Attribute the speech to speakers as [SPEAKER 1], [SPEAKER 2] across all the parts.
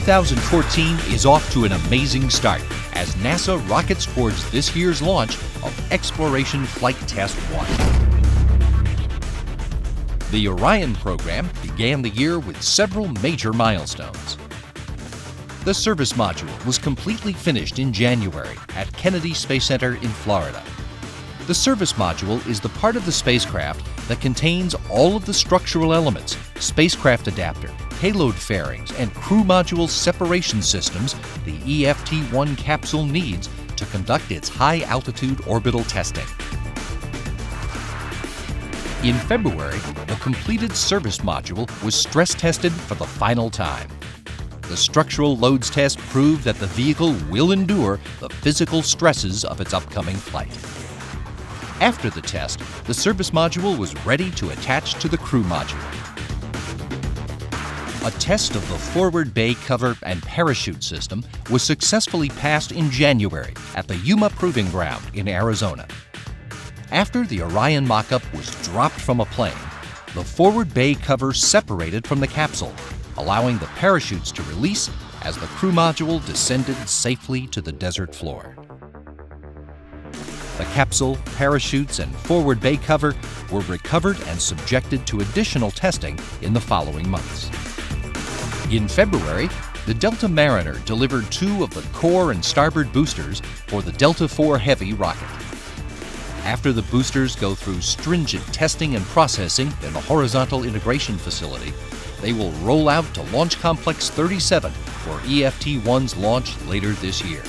[SPEAKER 1] 2014 is off to an amazing start as NASA rockets towards this year's launch of Exploration Flight Test-1. The Orion program began the year with several major milestones. The service module was completely finished in January at Kennedy Space Center in Florida. The service module is the part of the spacecraft that contains all of the structural elements, spacecraft adapter, payload fairings, and crew module separation systems the EFT-1 capsule needs to conduct its high-altitude orbital testing. In February, the completed service module was stress-tested for the final time. The structural loads test proved that the vehicle will endure the physical stresses of its upcoming flight. After the test, the service module was ready to attach to the crew module. A test of the forward bay cover and parachute system was successfully passed in January at the Yuma Proving Ground in Arizona. After the Orion mock-up was dropped from a plane, the forward bay cover separated from the capsule, allowing the parachutes to release as the crew module descended safely to the desert floor. The capsule, parachutes, and forward bay cover were recovered and subjected to additional testing in the following months. In February, the Delta Mariner delivered 2 of the core and starboard boosters for the Delta IV Heavy rocket. After the boosters go through stringent testing and processing in the Horizontal Integration Facility, they will roll out to Launch Complex 37 for EFT-1's launch later this year.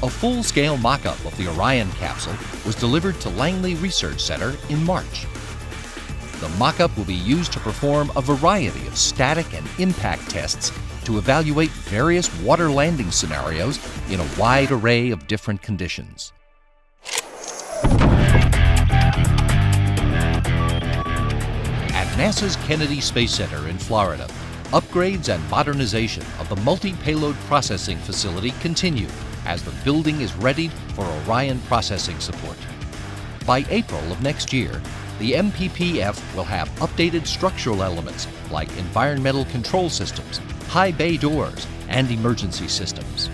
[SPEAKER 1] A full-scale mock-up of the Orion capsule was delivered to Langley Research Center in March. The mock-up will be used to perform a variety of static and impact tests to evaluate various water landing scenarios in a wide array of different conditions. At NASA's Kennedy Space Center in Florida, upgrades and modernization of the multi-payload processing facility continue as the building is readied for Orion processing support. By April of next year, the MPPF will have updated structural elements like environmental control systems, high bay doors, and emergency systems.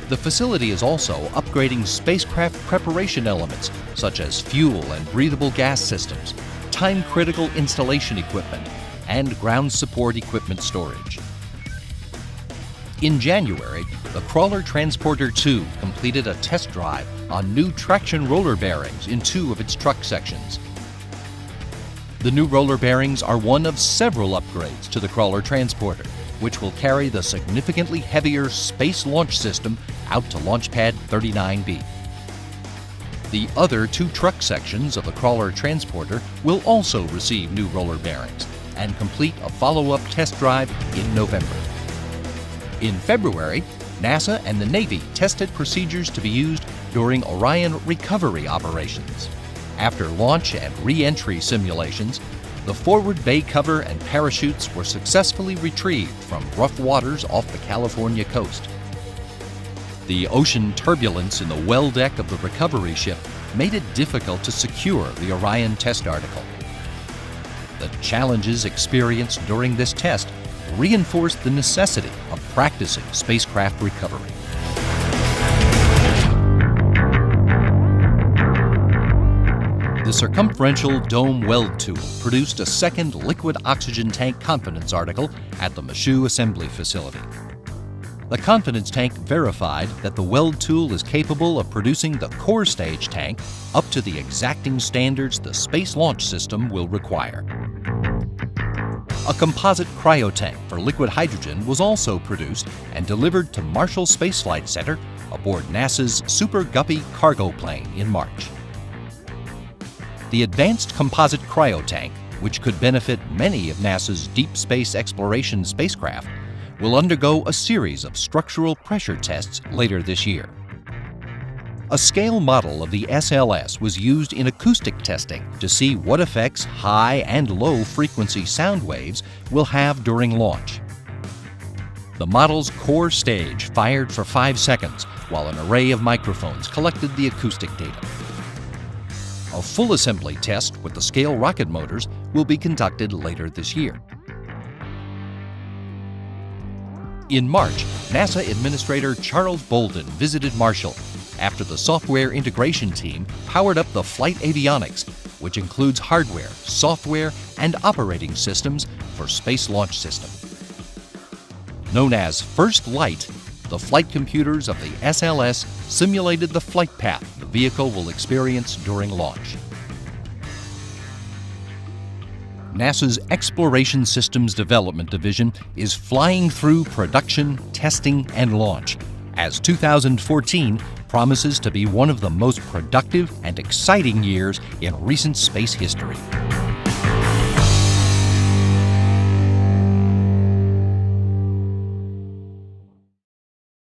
[SPEAKER 1] The facility is also upgrading spacecraft preparation elements such as fuel and breathable gas systems, time-critical installation equipment, and ground support equipment storage. In January, the Crawler Transporter 2 completed a test drive on new traction roller bearings in 2 of its truck sections. The new roller bearings are one of several upgrades to the Crawler Transporter, which will carry the significantly heavier Space Launch System out to Launch Pad 39B. The other 2 truck sections of the Crawler Transporter will also receive new roller bearings and complete a follow-up test drive in November. In February, NASA and the Navy tested procedures to be used during Orion recovery operations. After launch and re-entry simulations, the forward bay cover and parachutes were successfully retrieved from rough waters off the California coast. The ocean turbulence in the well deck of the recovery ship made it difficult to secure the Orion test article. The challenges experienced during this test reinforced the necessity of practicing spacecraft recovery. The circumferential dome weld tool produced a second liquid oxygen tank confidence article at the Michoud Assembly Facility. The confidence tank verified that the weld tool is capable of producing the core stage tank up to the exacting standards the Space Launch System will require. A composite cryotank for liquid hydrogen was also produced and delivered to Marshall Space Flight Center aboard NASA's Super Guppy cargo plane in March. The advanced composite cryotank, which could benefit many of NASA's deep space exploration spacecraft, will undergo a series of structural pressure tests later this year. A scale model of the SLS was used in acoustic testing to see what effects high and low frequency sound waves will have during launch. The model's core stage fired for 5 seconds while an array of microphones collected the acoustic data. A full assembly test with the scale rocket motors will be conducted later this year. In March, NASA Administrator Charles Bolden visited Marshall after the software integration team powered up the flight avionics, which includes hardware, software, and operating systems for Space Launch System. Known as First Light, the flight computers of the SLS simulated the flight path the vehicle will experience during launch. NASA's Exploration Systems Development Division is flying through production, testing, and launch, as 2014 promises to be one of the most productive and exciting years in recent space history.